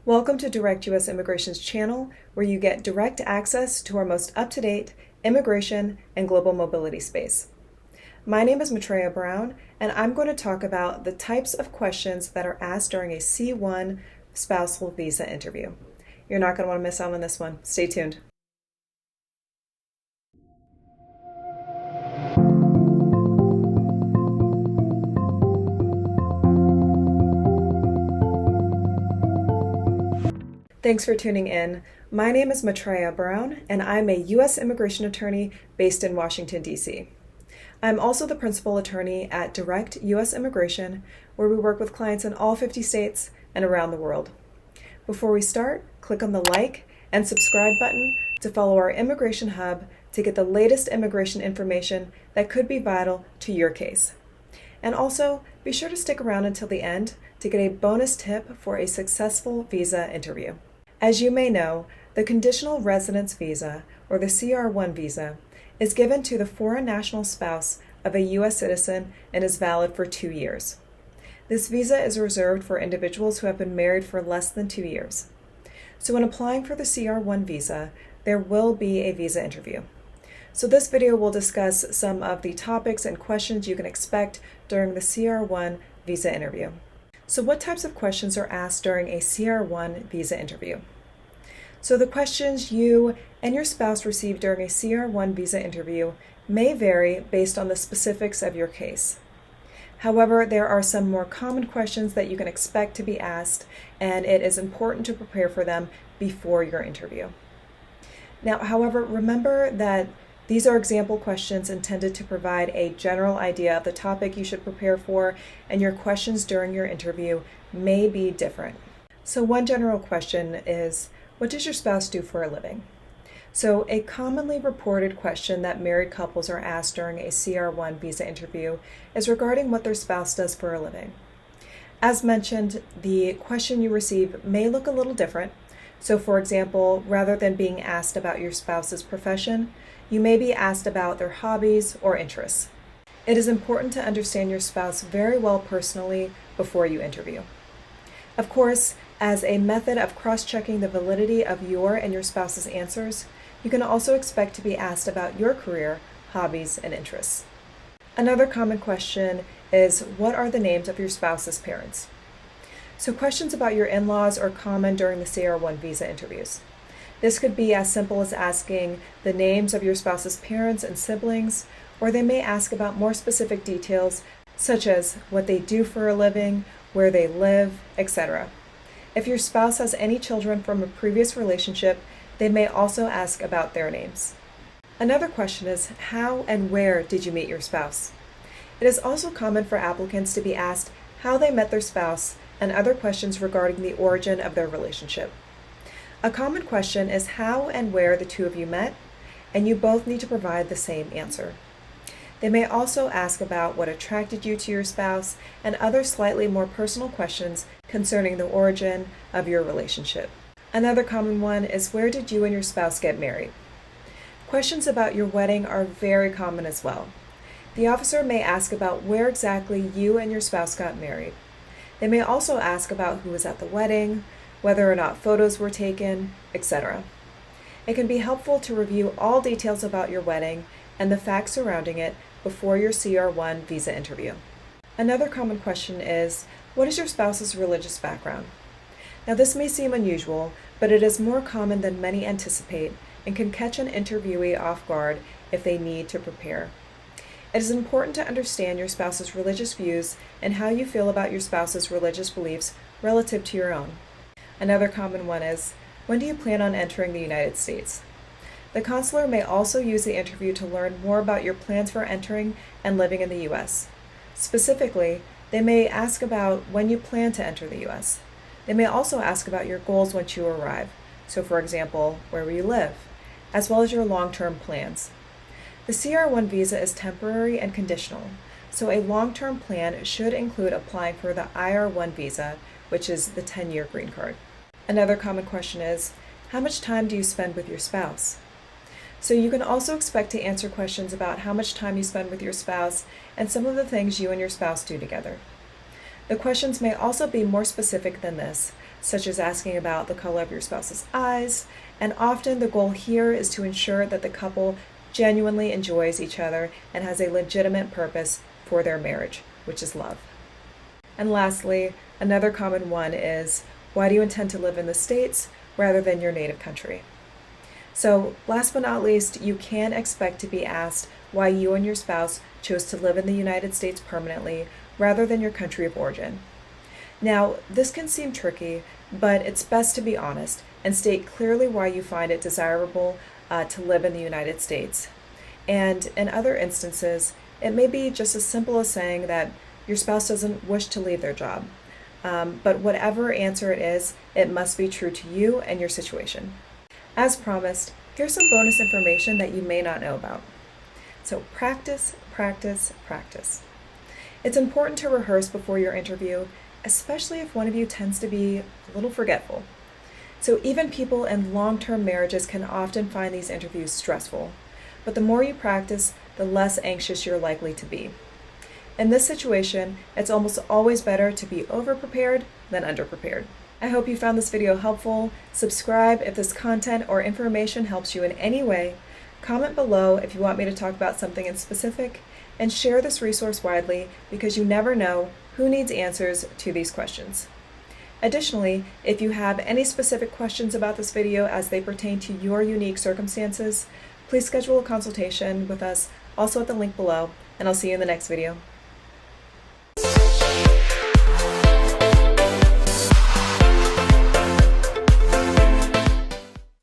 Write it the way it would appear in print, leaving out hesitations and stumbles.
Welcome to Direct U.S. Immigration's channel, where you get direct access to our most up-to-date immigration and global mobility space. My name is Maitreya Brown, and I'm going to talk about the types of questions that are asked during a C1 spousal visa interview. You're not going to want to miss out on this one. Stay tuned. Thanks for tuning in. My name is Maitreya Brown, and I'm a U.S. immigration attorney based in Washington, D.C. I'm also the principal attorney at Direct U.S. Immigration, where we work with clients in all 50 states and around the world. Before we start, click on the like and subscribe button to follow our Immigration Hub to get the latest immigration information that could be vital to your case. And also, be sure to stick around until the end to get a bonus tip for a successful visa interview. As you may know, the Conditional Residence Visa, or the CR1 visa, is given to the foreign national spouse of a U.S. citizen and is valid for 2 years. This visa is reserved for individuals who have been married for less than 2 years. So when applying for the CR1 visa, there will be a visa interview. So this video will discuss some of the topics and questions you can expect during the CR1 visa interview. So what types of questions are asked during a CR1 visa interview? So the questions you and your spouse receive during a CR1 visa interview may vary based on the specifics of your case. However, there are some more common questions that you can expect to be asked, and it is important to prepare for them before your interview. Now, however, remember that these are example questions intended to provide a general idea of the topic you should prepare for, and your questions during your interview may be different. So one general question is, what does your spouse do for a living? So a commonly reported question that married couples are asked during a CR1 visa interview is regarding what their spouse does for a living. As mentioned, the question you receive may look a little different. So for example, rather than being asked about your spouse's profession, you may be asked about their hobbies or interests. It is important to understand your spouse very well personally before you interview. Of course, as a method of cross-checking the validity of your and your spouse's answers, you can also expect to be asked about your career, hobbies, and interests. Another common question is, what are the names of your spouse's parents? So questions about your in-laws are common during the CR1 visa interviews. This could be as simple as asking the names of your spouse's parents and siblings, or they may ask about more specific details, such as what they do for a living, where they live, etc. If your spouse has any children from a previous relationship, they may also ask about their names. Another question is, how and where did you meet your spouse? It is also common for applicants to be asked how they met their spouse and other questions regarding the origin of their relationship. A common question is how and where the two of you met, and you both need to provide the same answer. They may also ask about what attracted you to your spouse and other slightly more personal questions concerning the origin of your relationship. Another common one is, where did you and your spouse get married? Questions about your wedding are very common as well. The officer may ask about where exactly you and your spouse got married. They may also ask about who was at the wedding, whether or not photos were taken, etc. It can be helpful to review all details about your wedding and the facts surrounding it before your CR1 visa interview. Another common question is, what is your spouse's religious background? Now this may seem unusual, but it is more common than many anticipate and can catch an interviewee off guard if they need to prepare. It is important to understand your spouse's religious views and how you feel about your spouse's religious beliefs relative to your own. Another common one is, when do you plan on entering the United States? The consular may also use the interview to learn more about your plans for entering and living in the U.S. Specifically, they may ask about when you plan to enter the U.S. They may also ask about your goals once you arrive. So for example, where will you live? As well as your long-term plans. The CR1 visa is temporary and conditional, so a long-term plan should include applying for the IR1 visa, which is the 10-year green card. Another common question is, how much time do you spend with your spouse? So you can also expect to answer questions about how much time you spend with your spouse and some of the things you and your spouse do together. The questions may also be more specific than this, such as asking about the color of your spouse's eyes, and often the goal here is to ensure that the couple genuinely enjoys each other and has a legitimate purpose for their marriage, which is love. And lastly, another common one is, why do you intend to live in the States rather than your native country? So last but not least, you can expect to be asked why you and your spouse chose to live in the United States permanently rather than your country of origin. Now, this can seem tricky, but it's best to be honest and state clearly why you find it desirable to live in the United States. And in other instances, it may be just as simple as saying that your spouse doesn't wish to leave their job. But whatever answer it is, it must be true to you and your situation. As promised, here's some bonus information that you may not know about. So practice, practice, practice. It's important to rehearse before your interview, especially if one of you tends to be a little forgetful. So even people in long-term marriages can often find these interviews stressful, but the more you practice, the less anxious you're likely to be. In this situation, it's almost always better to be over-prepared than under-prepared. I hope you found this video helpful. Subscribe if this content or information helps you in any way. Comment below if you want me to talk about something in specific, and share this resource widely because you never know who needs answers to these questions. Additionally, if you have any specific questions about this video as they pertain to your unique circumstances, please schedule a consultation with us also at the link below, and I'll see you in the next video.